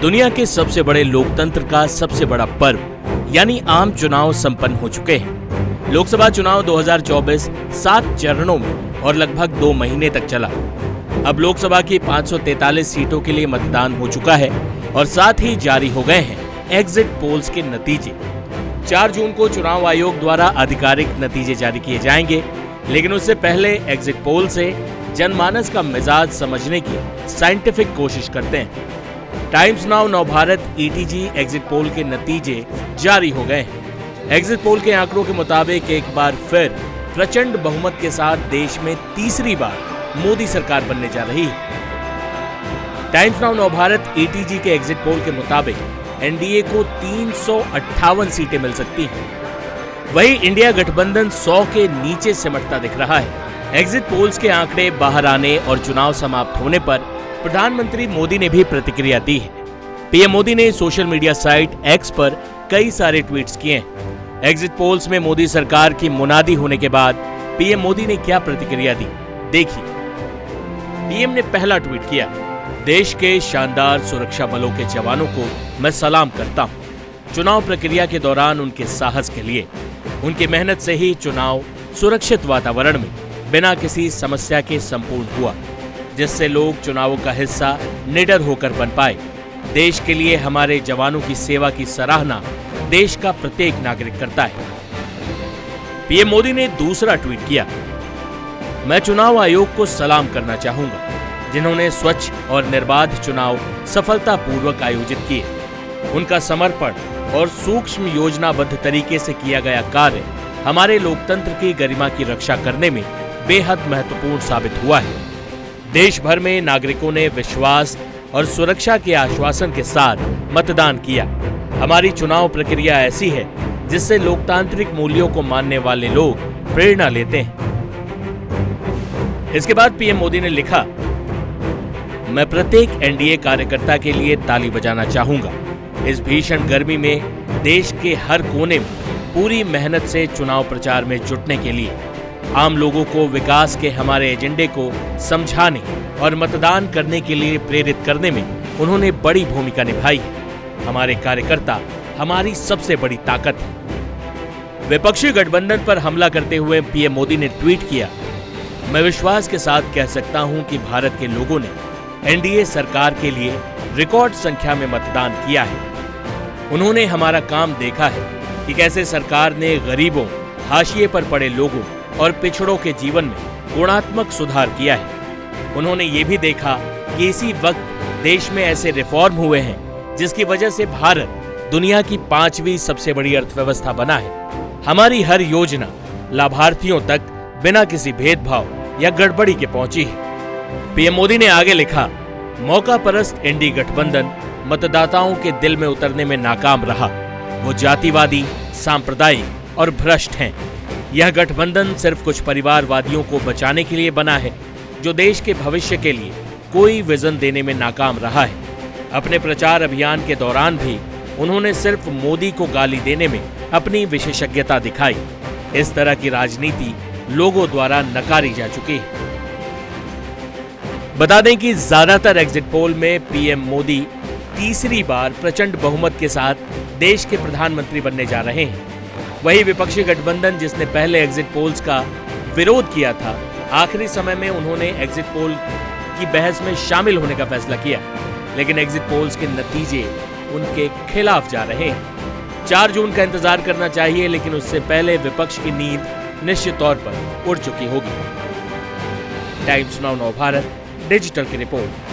दुनिया के सबसे बड़े लोकतंत्र का सबसे बड़ा पर्व यानी आम चुनाव संपन्न हो चुके हैं। लोकसभा चुनाव 2024 7 चरणों में और लगभग 2 महीने तक चला। अब लोकसभा की 543 सीटों के लिए मतदान हो चुका है और साथ ही जारी हो गए हैं एग्जिट पोल्स के नतीजे। 4 जून को चुनाव आयोग द्वारा आधिकारिक नतीजे जारी किए जाएंगे, लेकिन उससे पहले एग्जिट पोल से जनमानस का मिजाज समझने की साइंटिफिक कोशिश करते हैं। Times now Navbharat ETG exit poll के नतीजे जारी हो गए हैं। एग्जिट पोल के आंकड़ों के मुताबिक एक बार फिर प्रचंड बहुमत के साथ देश में तीसरी बार मोदी सरकार बनने जा रही है। टाइम्स नाउ नवभारत ईटीजी के एग्जिट पोल के मुताबिक एनडीए को 358 सीटें मिल सकती हैं। वहीं इंडिया गठबंधन 100 के नीचे सिमटता दिख रहा है। एग्जिट पोल्स के आंकड़े बाहर आने और चुनाव समाप्त होने पर प्रधानमंत्री मोदी ने भी प्रतिक्रिया दी है। पीएम मोदी ने सोशल मीडिया साइट एक्स पर कई सारे ट्वीट्स किए हैं। एग्जिट पोल्स में मोदी सरकार की मुनादी होने के बाद पीएम मोदी ने क्या प्रतिक्रिया दी, देखिए। पीएम ने पहला ट्वीट किया, देश के शानदार सुरक्षा बलों के जवानों को मैं सलाम करता हूं। चुनाव प्रक्रिया के दौरान उनके साहस के लिए, उनकी मेहनत से ही चुनाव सुरक्षित वातावरण में बिना किसी समस्या के संपूर्ण हुआ, जिससे लोग चुनावों का हिस्सा निडर होकर बन पाए। देश के लिए हमारे जवानों की सेवा की सराहना देश का प्रत्येक नागरिक करता है। पीएम मोदी ने दूसरा ट्वीट किया, मैं चुनाव आयोग को सलाम करना चाहूंगा, जिन्होंने स्वच्छ और निर्बाध चुनाव सफलतापूर्वक आयोजित किए। उनका समर्पण और सूक्ष्म योजनाबद्ध तरीके से किया गया कार्य हमारे लोकतंत्र की गरिमा की रक्षा करने में बेहद महत्वपूर्ण साबित हुआ है। देश भर में नागरिकों ने विश्वास और सुरक्षा के आश्वासन के साथ मतदान किया। हमारी चुनाव प्रक्रिया ऐसी है जिससे लोकतांत्रिक मूल्यों को मानने वाले लोग प्रेरणा लेते हैं। इसके बाद पीएम मोदी ने लिखा, मैं प्रत्येक एनडीए कार्यकर्ता के लिए ताली बजाना चाहूंगा। इस भीषण गर्मी में देश के हर कोने में पूरी मेहनत से चुनाव प्रचार में जुटने के लिए, आम लोगों को विकास के हमारे एजेंडे को समझाने और मतदान करने के लिए प्रेरित करने में उन्होंने बड़ी भूमिका निभाई है। हमारे कार्यकर्ता हमारी सबसे बड़ी ताकत है। विपक्षी गठबंधन पर हमला करते हुए पीएम मोदी ने ट्वीट किया, मैं विश्वास के साथ कह सकता हूं कि भारत के लोगों ने एनडीए सरकार के लिए रिकॉर्ड संख्या में मतदान किया है। उन्होंने हमारा काम देखा है कि कैसे सरकार ने गरीबों, हाशिए पर पड़े लोगों और पिछड़ों के जीवन में गुणात्मक सुधार किया है। उन्होंने ये भी देखा कि इसी वक्त देश में ऐसे रिफॉर्म हुए हैं जिसकी वजह से भारत दुनिया की 5वीं सबसे बड़ी अर्थव्यवस्था बना है। हमारी हर योजना लाभार्थियों तक बिना किसी भेदभाव या गड़बड़ी के पहुंची है। पीएम मोदी ने आगे लिखा, मौका परस्त एनडीए गठबंधन मतदाताओं के दिल में उतरने में नाकाम रहा। वो जातिवादी, सांप्रदायिक और भ्रष्ट हैं। यह गठबंधन सिर्फ कुछ परिवारवादियों को बचाने के लिए बना है, जो देश के भविष्य के लिए कोई विजन देने में नाकाम रहा है। अपने प्रचार अभियान के दौरान भी उन्होंने सिर्फ मोदी को गाली देने में अपनी विशेषज्ञता दिखाई। इस तरह की राजनीति लोगों द्वारा नकारी जा चुकी है। बता दें कि ज्यादातर एग्जिट पोल में पीएम मोदी तीसरी बार प्रचंड बहुमत के साथ देश के प्रधानमंत्री बनने जा रहे हैं। वही विपक्षी गठबंधन, जिसने पहले एग्जिट पोल्स का विरोध किया था, आखिरी समय में उन्होंने एग्जिट पोल की बहस में शामिल होने का फैसला किया, लेकिन एग्जिट पोल्स के नतीजे उनके खिलाफ जा रहे हैं। 4 जून का इंतजार करना चाहिए, लेकिन उससे पहले विपक्ष की नींद निश्चित तौर पर उड़ चुकी होगी। टाइम्स नाउ नवभारत डिजिटल की रिपोर्ट।